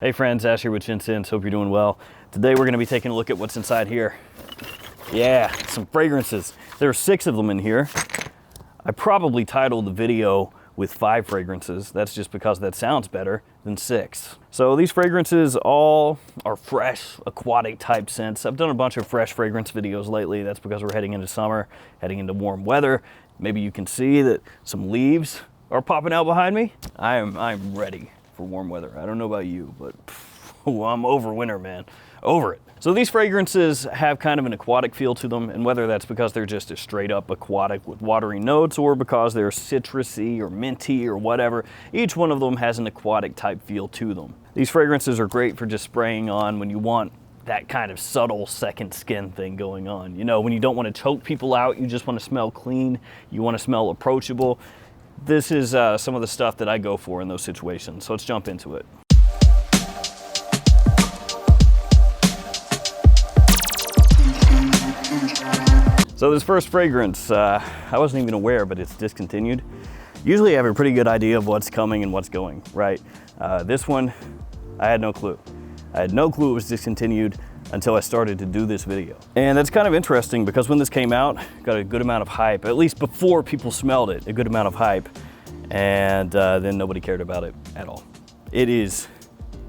Hey friends, Ash here with gentsscents. Hope you're doing well. Today we're going to be taking a look at what's inside here. Yeah, some fragrances. There are 6 of them in here. I probably titled the video with 5 fragrances. That's just because that sounds better than 6. So these fragrances all are fresh, aquatic type scents. I've done a bunch of fresh fragrance videos lately. That's because we're heading into summer, heading into warm weather. Maybe you can see that some leaves are popping out behind me. I'm ready for warm weather. I don't know about you, but I'm over winter, man. Over it. So these fragrances have kind of an aquatic feel to them, and whether that's because they're just a straight up aquatic with watery notes or because they're citrusy or minty or whatever, each one of them has an aquatic type feel to them. These fragrances are great for just spraying on when you want that kind of subtle second skin thing going on. You know, when you don't want to choke people out, you just want to smell clean, you want to smell approachable. This is some of the stuff that I go for in those situations, so let's jump into it. So this first fragrance, I wasn't even aware, but it's discontinued. Usually I have a pretty good idea of what's coming and what's going, right? This one, I had no clue. I had no clue it was discontinued until I started to do this video. And that's kind of interesting because when this came out, got a good amount of hype, at least before people smelled it, a good amount of hype, and then nobody cared about it at all. It is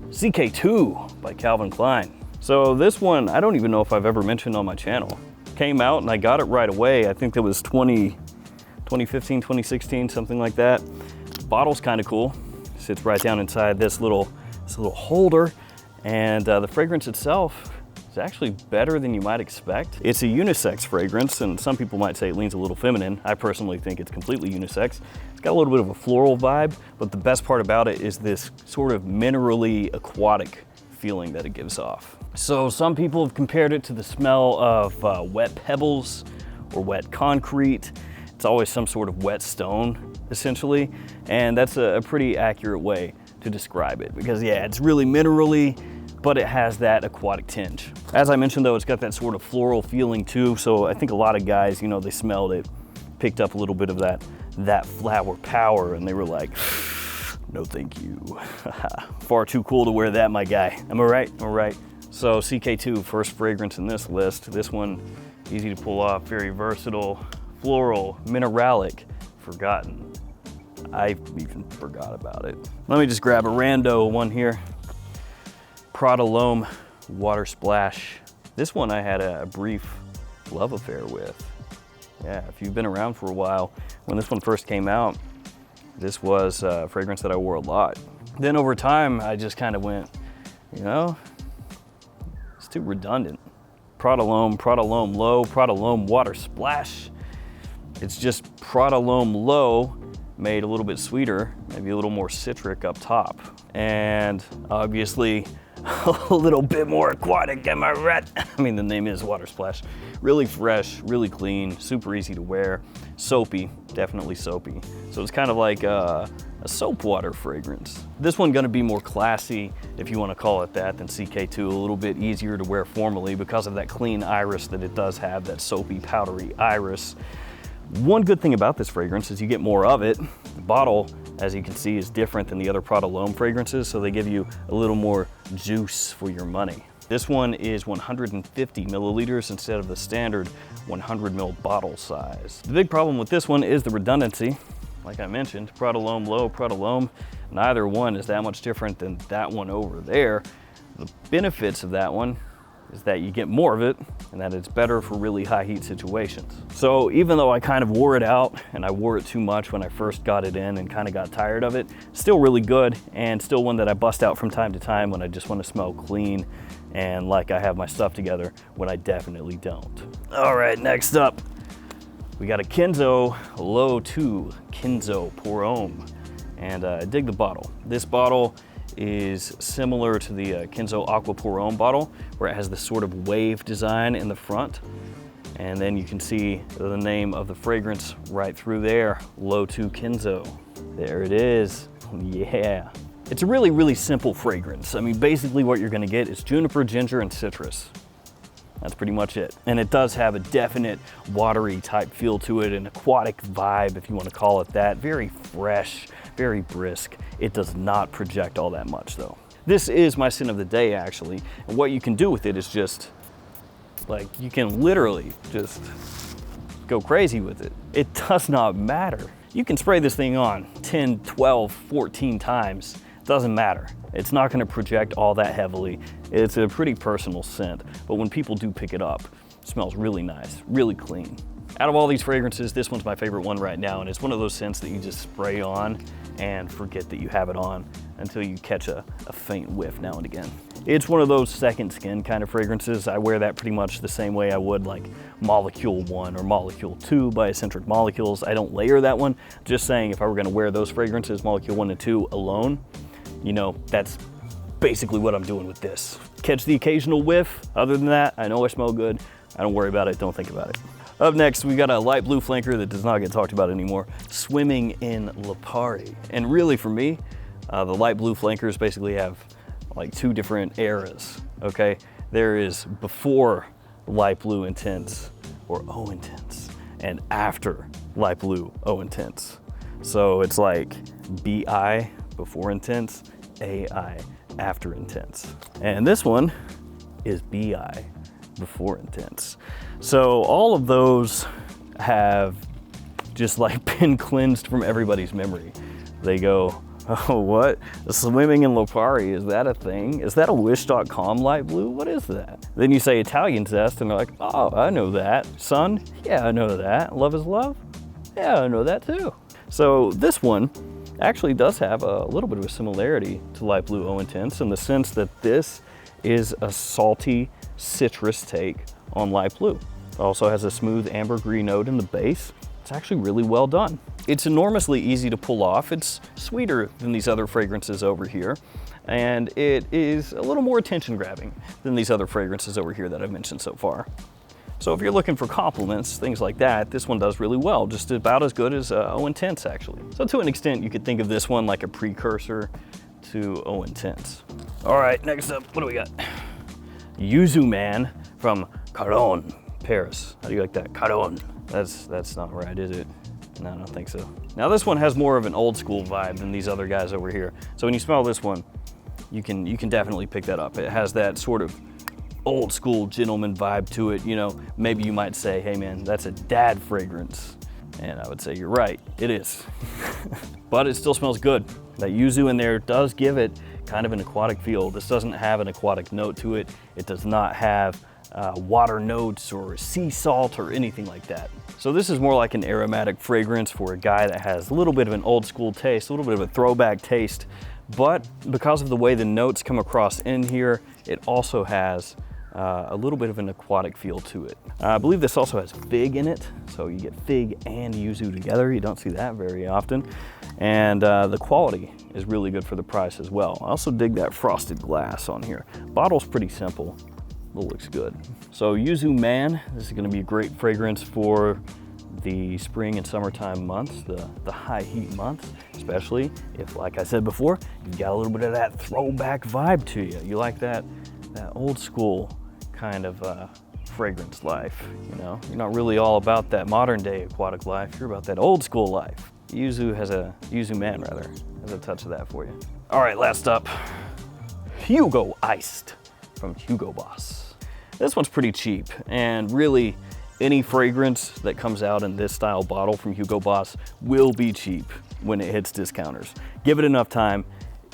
CK2 by Calvin Klein. So this one, I don't even know if I've ever mentioned on my channel. Came out and I got it right away. I think that was 2015, 2016, something like that. Bottle's kind of cool. Sits right down inside this little holder. And the fragrance itself is actually better than you might expect. It's a unisex fragrance, and some people might say it leans a little feminine. I personally think it's completely unisex. It's got a little bit of a floral vibe, but the best part about it is this sort of minerally aquatic feeling that it gives off. So some people have compared it to the smell of wet pebbles or wet concrete. It's always some sort of wet stone, essentially, and that's a pretty accurate way to describe it, because yeah, it's really minerally, but it has that aquatic tinge. As I mentioned though, it's got that sort of floral feeling too, so I think a lot of guys, you know, they smelled it, picked up a little bit of that flower power, and they were like, no thank you. Far too cool to wear that, my guy. Am I right? All right. So CK2, first fragrance in this list. This one, easy to pull off, very versatile, floral, mineralic, forgotten. I even forgot about it. Let me just grab a rando one here. Prada L'Homme Water Splash. This one I had a brief love affair with. Yeah, if you've been around for a while, when this one first came out, this was a fragrance that I wore a lot. Then over time, I just kind of went, you know, it's too redundant. Prada L'Homme Low, Prada L'Homme Water Splash. It's just Prada L'Homme Low made a little bit sweeter, maybe a little more citric up top. And obviously a little bit more aquatic, am I right? I mean, the name is Water Splash. Really fresh, really clean, super easy to wear. Soapy, definitely soapy. So it's kind of like a soap water fragrance. This one gonna be more classy, if you wanna call it that, than CK2, a little bit easier to wear formally because of that clean iris that it does have, that soapy, powdery iris. One good thing about this fragrance is you get more of it. The bottle, as you can see, is different than the other Prada L'Homme fragrances, so they give you a little more juice for your money. This one is 150 milliliters instead of the standard 100 ml bottle size. The big problem with this one is the redundancy. Like I mentioned, Prada L'Homme Low, Prada L'Homme, neither one is that much different than that one over there. The benefits of that one is that you get more of it and that it's better for really high heat situations. So even though I kind of wore it out and I wore it too much when I first got it in and kind of got tired of it, still really good and still one that I bust out from time to time when I just want to smell clean and like I have my stuff together when I definitely don't. All right, next up, we got a Kenzo Low 2 Kenzo Pour Homme, and I dig the bottle. This bottle is similar to the Kenzo Aqua Pour Homme bottle, where it has this sort of wave design in the front. And then you can see the name of the fragrance right through there, Low 2 Kenzo. There it is, yeah. It's a really, really simple fragrance. I mean, basically what you're gonna get is juniper, ginger, and citrus. That's pretty much it. And it does have a definite watery type feel to it, an aquatic vibe, if you want to call it that. Very fresh, very brisk. It does not project all that much though. This is my scent of the day, actually. And what you can do with it is just, like, you can literally just go crazy with it. It does not matter. You can spray this thing on 10, 12, 14 times. Doesn't matter. It's not gonna project all that heavily. It's a pretty personal scent, but when people do pick it up, it smells really nice, really clean. Out of all these fragrances, this one's my favorite one right now, and it's one of those scents that you just spray on and forget that you have it on until you catch a faint whiff now and again. It's one of those second skin kind of fragrances. I wear that pretty much the same way I would like Molecule 1 or Molecule 2 by Eccentric Molecules. I don't layer that one. Just saying, if I were gonna wear those fragrances, Molecule 1 and 2 alone, you know, that's basically what I'm doing with this. Catch the occasional whiff. Other than that, I know I smell good. I don't worry about it, don't think about it. Up next, we got a light blue flanker that does not get talked about anymore, Swimming in Lapari. And really for me, the light blue flankers basically have like two different eras, okay? There is before light blue intense or O intense, and after light blue O intense. So it's like BI before intense, AI after intense. And this one is BI before intense. So all of those have just like been cleansed from everybody's memory. They go, oh, what? Swimming in Lapari, is that a thing? Is that a Wish.com light blue? What is that? Then you say Italian zest and they're like, oh, I know that. Sun? Yeah, I know that. Love is love? Yeah, I know that too. So this one actually does have a little bit of a similarity to light blue O intense in the sense that this is a salty citrus take on light blue. It also has a smooth ambergris note in the base. It's actually really well done. It's enormously easy to pull off. It's sweeter than these other fragrances over here, and it is a little more attention grabbing than these other fragrances over here that I've mentioned so far. So if you're looking for compliments, things like that, this one does really well, just about as good as O Intense actually. So to an extent, you could think of this one like a precursor to O Intense. All right, next up, what do we got? Yuzu Man from Colognes, Paris. How do you like that? Colognes. That's not right, is it? No, I don't think so. Now this one has more of an old school vibe than these other guys over here. So when you smell this one, you can definitely pick that up. It has that sort of old school gentleman vibe to it. You know, maybe you might say, hey man, that's a dad fragrance. And I would say, you're right, it is. But it still smells good. That yuzu in there does give it kind of an aquatic feel. This doesn't have an aquatic note to it. It does not have water notes or sea salt or anything like that. So this is more like an aromatic fragrance for a guy that has a little bit of an old school taste, a little bit of a throwback taste. But because of the way the notes come across in here, it also has a little bit of an aquatic feel to it. I believe this also has fig in it, so you get fig and yuzu together. You don't see that very often. And the quality is really good for the price as well. I also dig that frosted glass on here. Bottle's pretty simple, but looks good. So Yuzu Man, this is gonna be a great fragrance for the spring and summertime months, the high heat months, especially if, like I said before, you've got a little bit of that throwback vibe to you. You like that old school kind of fragrance life, you know? You're not really all about that modern day aquatic life, you're about that old school life. Yuzu Man rather, has a touch of that for you. All right, last up, Hugo Iced from Hugo Boss. This one's pretty cheap, and really any fragrance that comes out in this style bottle from Hugo Boss will be cheap when it hits discounters. Give it enough time,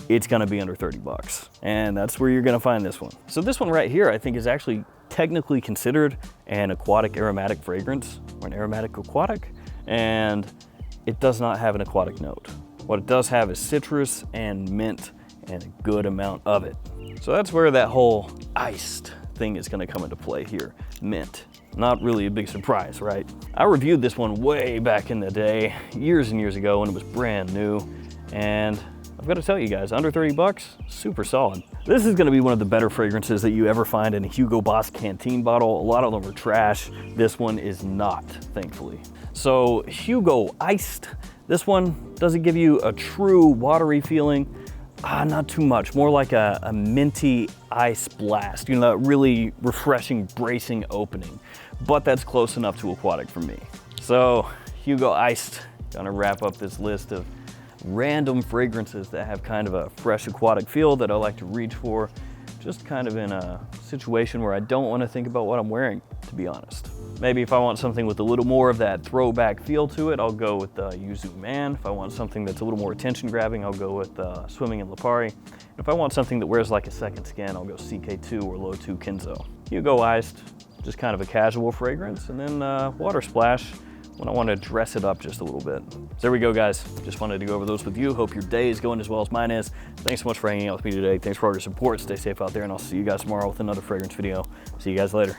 it's gonna be under 30 bucks. And that's where you're gonna find this one. So this one right here, I think is actually technically considered an aquatic aromatic fragrance, or an aromatic aquatic, and it does not have an aquatic note. What it does have is citrus and mint, and a good amount of it. So that's where that whole iced thing is gonna come into play here, mint. Not really a big surprise, right? I reviewed this one way back in the day, years and years ago when it was brand new, and I've got to tell you guys, under 30 bucks, super solid. This is gonna be one of the better fragrances that you ever find in a Hugo Boss canteen bottle. A lot of them are trash. This one is not, thankfully. So Hugo Iced, this one, does it give you a true watery feeling? Not too much, more like a minty ice blast, you know, that really refreshing, bracing opening. But that's close enough to aquatic for me. So Hugo Iced, gonna wrap up this list of random fragrances that have kind of a fresh aquatic feel that I like to reach for, just kind of in a situation where I don't want to think about what I'm wearing, to be honest. Maybe if I want something with a little more of that throwback feel to it, I'll go with Yuzu Man. If I want something that's a little more attention grabbing, I'll go with Swimming in Lapari. And if I want something that wears like a second skin, I'll go CK2 or Low 2 Kenzo. Hugo Iced, just kind of a casual fragrance, and then Water Splash when I want to dress it up just a little bit. So there we go, guys. Just wanted to go over those with you. Hope your day is going as well as mine is. Thanks so much for hanging out with me today. Thanks for all your support. Stay safe out there, and I'll see you guys tomorrow with another fragrance video. See you guys later.